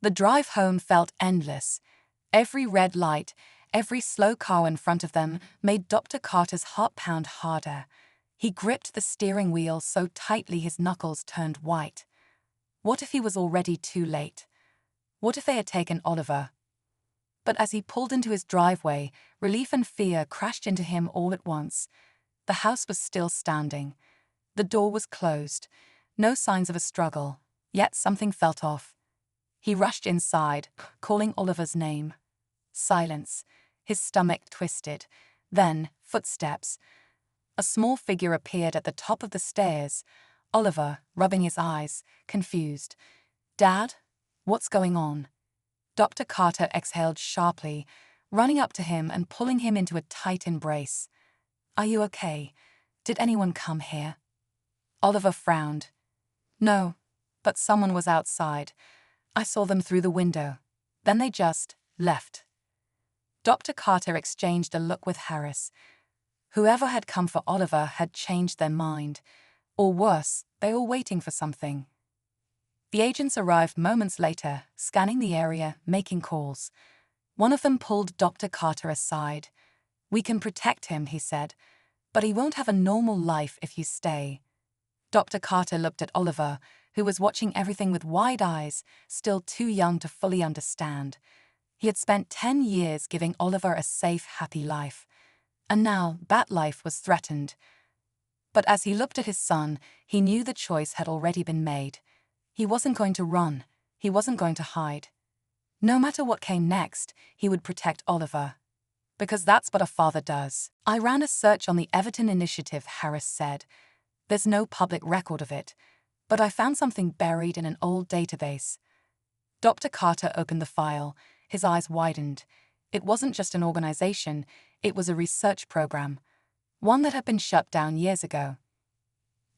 The drive home felt endless. Every red light, every slow car in front of them made Dr. Carter's heart pound harder. He gripped the steering wheel so tightly his knuckles turned white. What if he was already too late? What if they had taken Oliver? But as he pulled into his driveway, relief and fear crashed into him all at once. The house was still standing. The door was closed. No signs of a struggle, yet something felt off. He rushed inside, calling Oliver's name. Silence. His stomach twisted. Then, footsteps. A small figure appeared at the top of the stairs. Oliver, rubbing his eyes, confused. "Dad? What's going on?" Dr. Carter exhaled sharply, running up to him and pulling him into a tight embrace. "Are you okay? Did anyone come here?" Oliver frowned. "No, but someone was outside. I saw them through the window. Then they just left." Dr. Carter exchanged a look with Harris. Whoever had come for Oliver had changed their mind. Or worse, they were waiting for something. The agents arrived moments later, scanning the area, making calls. One of them pulled Dr. Carter aside. "We can protect him," he said, "but he won't have a normal life if you stay." Dr. Carter looked at Oliver, who was watching everything with wide eyes, still too young to fully understand. He had spent 10 years giving Oliver a safe, happy life. And now that life was threatened. But as he looked at his son, he knew the choice had already been made. He wasn't going to run. He wasn't going to hide. No matter what came next, he would protect Oliver. Because that's what a father does. "I ran a search on the Everton Initiative," Harris said. "There's no public record of it, but I found something buried in an old database." Dr. Carter opened the file. His eyes widened. It wasn't just an organization, it was a research program. One that had been shut down years ago.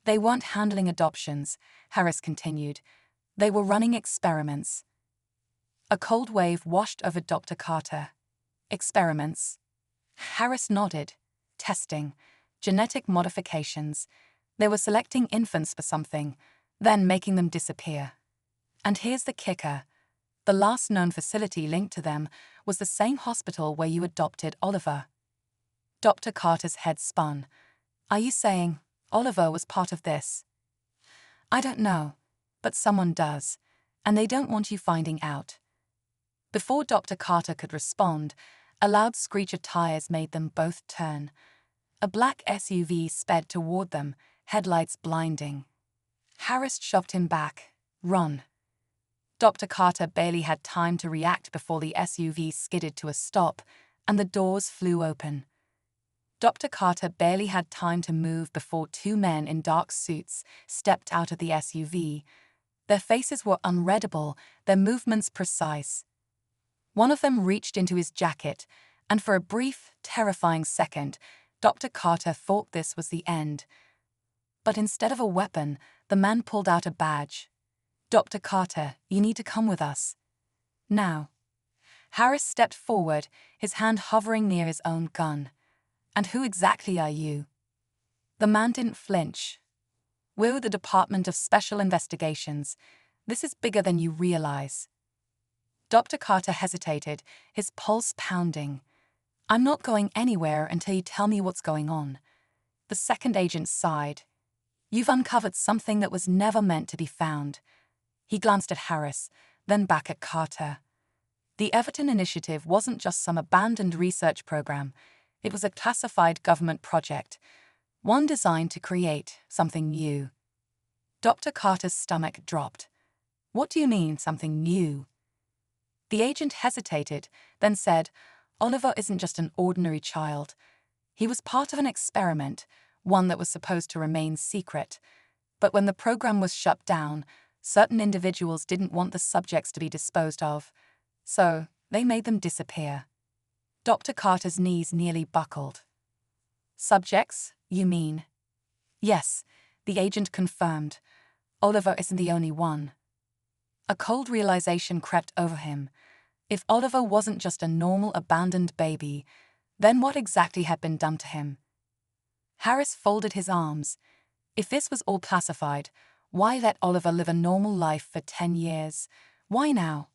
"They weren't handling adoptions," Harris continued. "They were running experiments." A cold wave washed over Dr. Carter. "Experiments?" Harris nodded. "Testing. Genetic modifications. They were selecting infants for something, then making them disappear. And here's the kicker. The last known facility linked to them was the same hospital where you adopted Oliver." Dr. Carter's head spun. "Are you saying Oliver was part of this?" "I don't know, but someone does, and they don't want you finding out." Before Dr. Carter could respond, a loud screech of tires made them both turn. A black SUV sped toward them, headlights blinding. Harris shoved him back. "Run." Dr. Carter barely had time to react before the SUV skidded to a stop, and the doors flew open. Dr. Carter barely had time to move before two men in dark suits stepped out of the SUV. Their faces were unreadable, their movements precise. One of them reached into his jacket, and for a brief, terrifying second, Dr. Carter thought this was the end. But instead of a weapon, the man pulled out a badge. "Dr. Carter, you need to come with us. Now." Harris stepped forward, his hand hovering near his own gun. "And who exactly are you?" The man didn't flinch. "We're the Department of Special Investigations. This is bigger than you realize." Dr. Carter hesitated, his pulse pounding. "I'm not going anywhere until you tell me what's going on." The second agent sighed. "You've uncovered something that was never meant to be found." He glanced at Harris, then back at Carter. The Everton Initiative wasn't just some abandoned research program. It was a classified government project, one designed to create something new. Dr. Carter's stomach dropped. "What do you mean, something new?" The agent hesitated, then said, "Oliver isn't just an ordinary child. He was part of an experiment, one that was supposed to remain secret. But when the program was shut down, certain individuals didn't want the subjects to be disposed of, so they made them disappear." Dr. Carter's knees nearly buckled. "Subjects, you mean?" "Yes," the agent confirmed. "Oliver isn't the only one." A cold realization crept over him. If Oliver wasn't just a normal abandoned baby, then what exactly had been done to him? Harris folded his arms. If this was all classified, why let Oliver live a normal life for 10 years? Why now?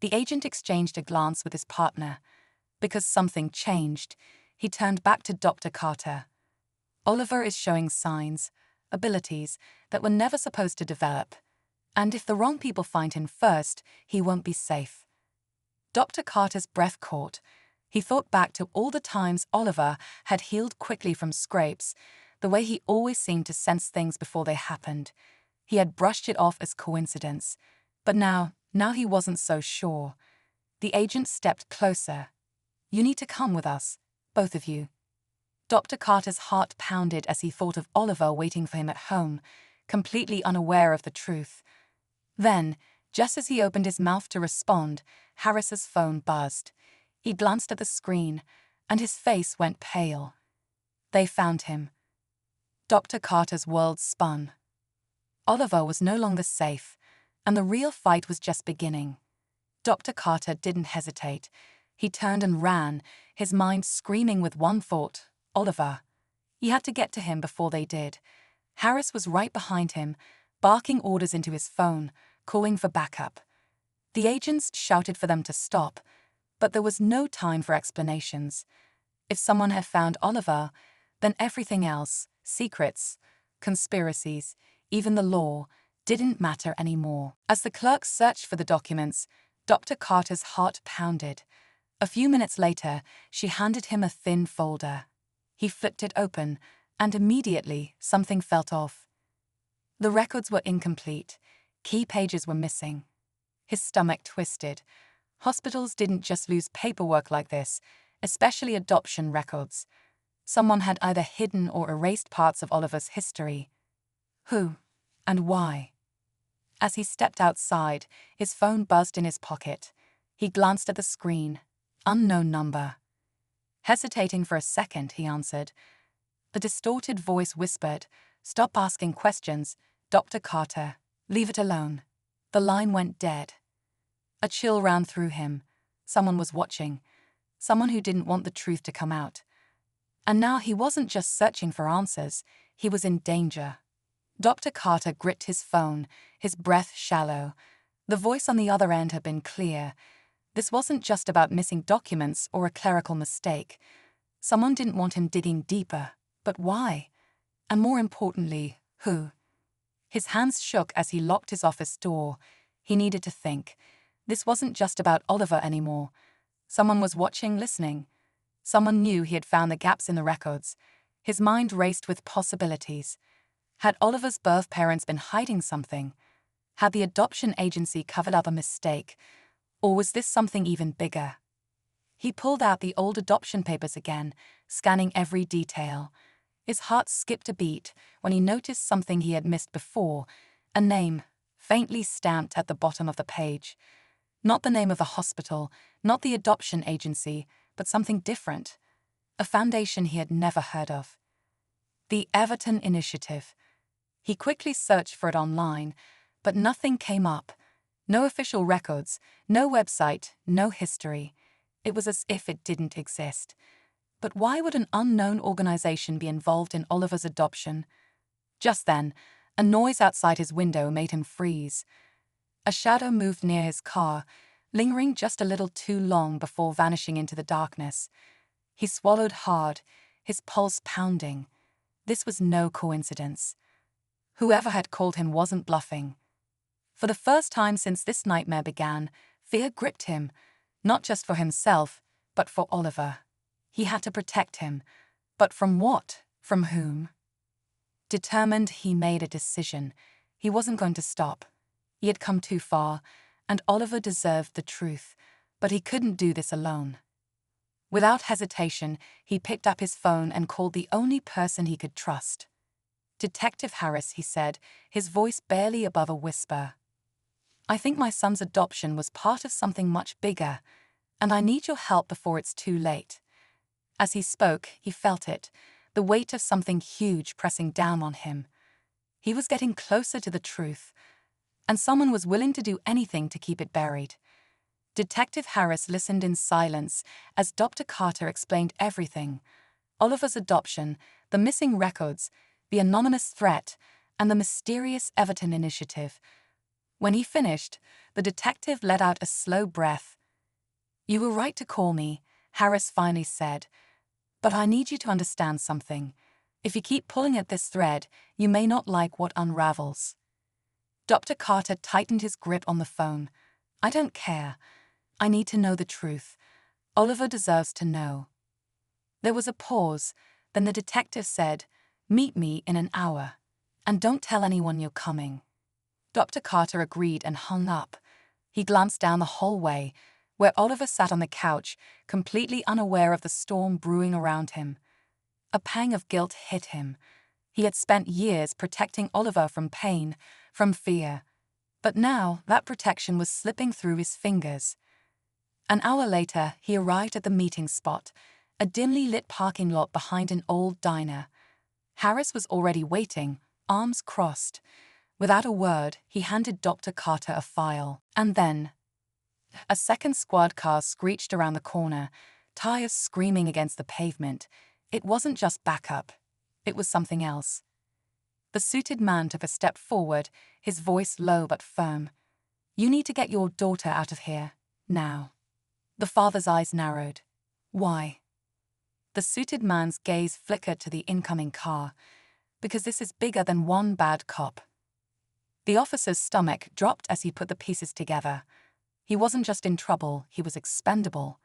The agent exchanged a glance with his partner. Because something changed, he turned back to Dr. Carter. Oliver is showing signs, abilities that were never supposed to develop. And if the wrong people find him first, he won't be safe. Dr. Carter's breath caught. He thought back to all the times Oliver had healed quickly from scrapes, the way he always seemed to sense things before they happened. He had brushed it off as coincidence. But now he wasn't so sure. The agent stepped closer. "You need to come with us, both of you." Dr. Carter's heart pounded as he thought of Oliver waiting for him at home, completely unaware of the truth. Then, just as he opened his mouth to respond, Harris's phone buzzed. He glanced at the screen, and his face went pale. They found him. Dr. Carter's world spun. Oliver was no longer safe, and the real fight was just beginning. Dr. Carter didn't hesitate. He turned and ran, his mind screaming with one thought: Oliver. He had to get to him before they did. Harris was right behind him, barking orders into his phone, calling for backup. The agents shouted for them to stop, but there was no time for explanations. If someone had found Oliver, then everything else, secrets, conspiracies, even the law, didn't matter anymore. As the clerk searched for the documents, Dr. Carter's heart pounded. A few minutes later, she handed him a thin folder. He flipped it open, and immediately something felt off. The records were incomplete. Key pages were missing. His stomach twisted. Hospitals didn't just lose paperwork like this, especially adoption records. Someone had either hidden or erased parts of Oliver's history. Who and why? As he stepped outside, his phone buzzed in his pocket. He glanced at the screen. Unknown number. Hesitating for a second, he answered. The distorted voice whispered, "Stop asking questions, Dr. Carter. Leave it alone." The line went dead. A chill ran through him. Someone was watching. Someone who didn't want the truth to come out. And now he wasn't just searching for answers, he was in danger. Dr. Carter gripped his phone, his breath shallow. The voice on the other end had been clear. This wasn't just about missing documents or a clerical mistake. Someone didn't want him digging deeper. But why? And more importantly, who? His hands shook as he locked his office door. He needed to think. This wasn't just about Oliver anymore. Someone was watching, listening. Someone knew he had found the gaps in the records. His mind raced with possibilities. Had Oliver's birth parents been hiding something? Had the adoption agency covered up a mistake? Or was this something even bigger? He pulled out the old adoption papers again, scanning every detail. His heart skipped a beat when he noticed something he had missed before, a name, faintly stamped at the bottom of the page. Not the name of the hospital, not the adoption agency, but something different. A foundation he had never heard of. The Everton Initiative. He quickly searched for it online, but nothing came up. No official records, no website, no history. It was as if it didn't exist. But why would an unknown organization be involved in Oliver's adoption? Just then, a noise outside his window made him freeze. A shadow moved near his car, lingering just a little too long before vanishing into the darkness. He swallowed hard, his pulse pounding. This was no coincidence. Whoever had called him wasn't bluffing. For the first time since this nightmare began, fear gripped him, not just for himself, but for Oliver. He had to protect him. But from what? From whom? Determined, he made a decision. He wasn't going to stop. He had come too far, and Oliver deserved the truth, but he couldn't do this alone. Without hesitation, he picked up his phone and called the only person he could trust. "Detective Harris," he said, his voice barely above a whisper. "I think my son's adoption was part of something much bigger, and I need your help before it's too late." As he spoke, he felt it, the weight of something huge pressing down on him. He was getting closer to the truth, and someone was willing to do anything to keep it buried. Detective Harris listened in silence as Dr. Carter explained everything: Oliver's adoption, the missing records, the anonymous threat, and the mysterious Everton Initiative. When he finished, the detective let out a slow breath. "You were right to call me," Harris finally said. "But I need you to understand something. If you keep pulling at this thread, you may not like what unravels." Dr. Carter tightened his grip on the phone. "I don't care. I need to know the truth. Oliver deserves to know." There was a pause, then the detective said, "Meet me in an hour. And don't tell anyone you're coming." Dr. Carter agreed and hung up. He glanced down the hallway, where Oliver sat on the couch, completely unaware of the storm brewing around him. A pang of guilt hit him. He had spent years protecting Oliver from pain, from fear. But now that protection was slipping through his fingers. An hour later, he arrived at the meeting spot, a dimly lit parking lot behind an old diner. Harris was already waiting, arms crossed. Without a word, he handed Dr. Carter a file. And then a second squad car screeched around the corner, tires screaming against the pavement. It wasn't just backup. It was something else. The suited man took a step forward, his voice low but firm. "You need to get your daughter out of here, now." The father's eyes narrowed. "Why?" The suited man's gaze flickered to the incoming car. "Because this is bigger than one bad cop." The officer's stomach dropped as he put the pieces together. He wasn't just in trouble, he was expendable.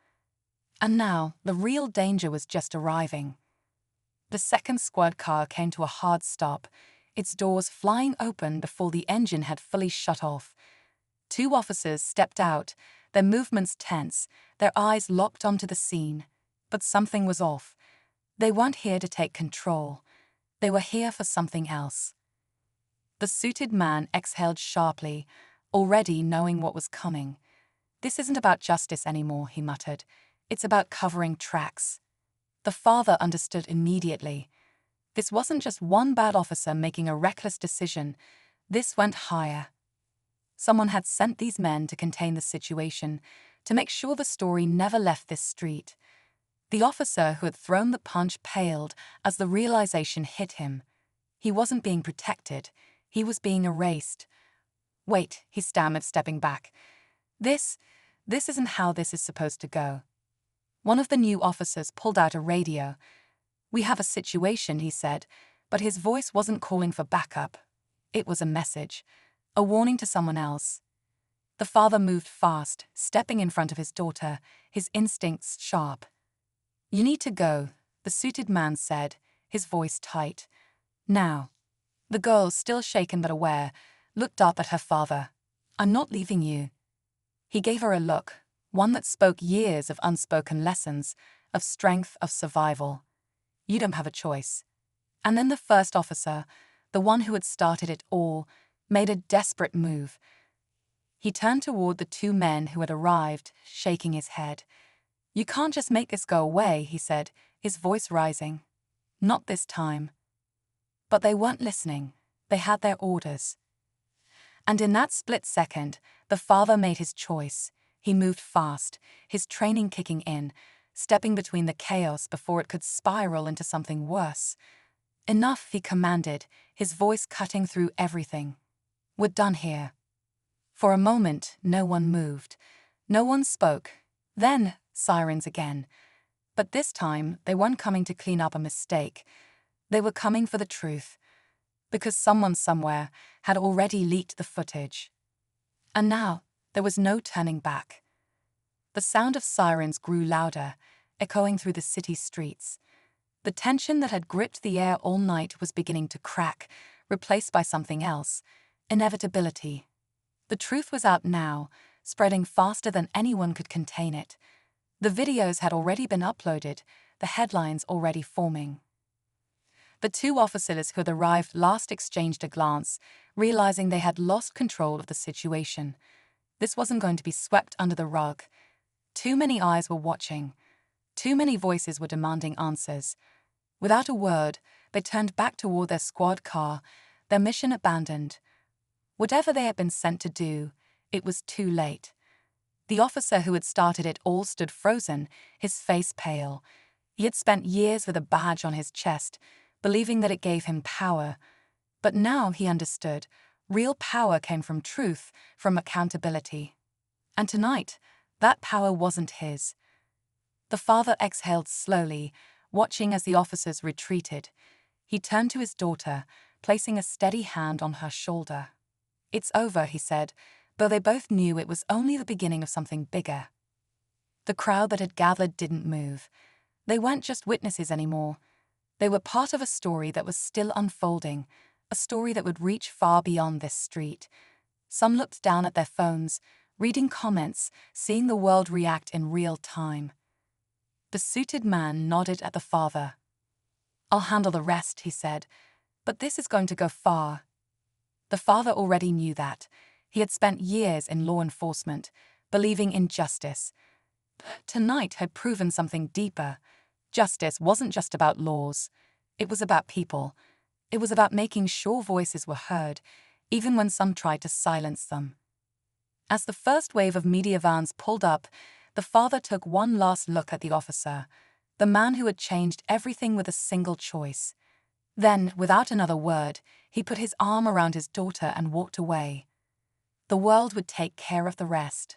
And now, the real danger was just arriving. The second squad car came to a hard stop, its doors flying open before the engine had fully shut off. Two officers stepped out, their movements tense, their eyes locked onto the scene. But something was off. They weren't here to take control. They were here for something else. The suited man exhaled sharply, already knowing what was coming. "This isn't about justice anymore," he muttered. "It's about covering tracks." The father understood immediately. This wasn't just one bad officer making a reckless decision. This went higher. Someone had sent these men to contain the situation, to make sure the story never left this street. The officer who had thrown the punch paled as the realization hit him. He wasn't being protected. He was being erased. "Wait," he stammered, stepping back. This isn't how this is supposed to go." One of the new officers pulled out a radio. "We have a situation," he said, but his voice wasn't calling for backup. It was a message, a warning to someone else. The father moved fast, stepping in front of his daughter, his instincts sharp. "You need to go," the suited man said, his voice tight. "Now." The girl, still shaken but aware, looked up at her father. "I'm not leaving you." He gave her a look, one that spoke years of unspoken lessons, of strength, of survival. "You don't have a choice." And then the first officer, the one who had started it all, made a desperate move. He turned toward the two men who had arrived, shaking his head. "You can't just make this go away," he said, his voice rising. "Not this time." But they weren't listening. They had their orders. And in that split second, the father made his choice. He moved fast, his training kicking in, stepping between the chaos before it could spiral into something worse. "Enough," he commanded, his voice cutting through everything. "We're done here." For a moment, no one moved. No one spoke. Then, sirens again. But this time, they weren't coming to clean up a mistake. They were coming for the truth. Because someone somewhere had already leaked the footage. And now, there was no turning back. The sound of sirens grew louder, echoing through the city streets. The tension that had gripped the air all night was beginning to crack, replaced by something else: inevitability. The truth was out now, spreading faster than anyone could contain it. The videos had already been uploaded, the headlines already forming. The two officers who had arrived last exchanged a glance, realizing they had lost control of the situation. This wasn't going to be swept under the rug. Too many eyes were watching. Too many voices were demanding answers. Without a word, they turned back toward their squad car, their mission abandoned. Whatever they had been sent to do, it was too late. The officer who had started it all stood frozen, his face pale. He had spent years with a badge on his chest, believing that it gave him power. But now he understood. Real power came from truth, from accountability. And tonight, that power wasn't his. The father exhaled slowly, watching as the officers retreated. He turned to his daughter, placing a steady hand on her shoulder. "It's over," he said, though they both knew it was only the beginning of something bigger. The crowd that had gathered didn't move. They weren't just witnesses anymore. They were part of a story that was still unfolding, a story that would reach far beyond this street. Some looked down at their phones, reading comments, seeing the world react in real time. The suited man nodded at the father. "I'll handle the rest," he said, "but this is going to go far." The father already knew that. He had spent years in law enforcement, believing in justice. Tonight had proven something deeper. Justice wasn't just about laws. It was about people. It was about making sure voices were heard, even when some tried to silence them. As the first wave of media vans pulled up, the father took one last look at the officer, the man who had changed everything with a single choice. Then, without another word, he put his arm around his daughter and walked away. The world would take care of the rest.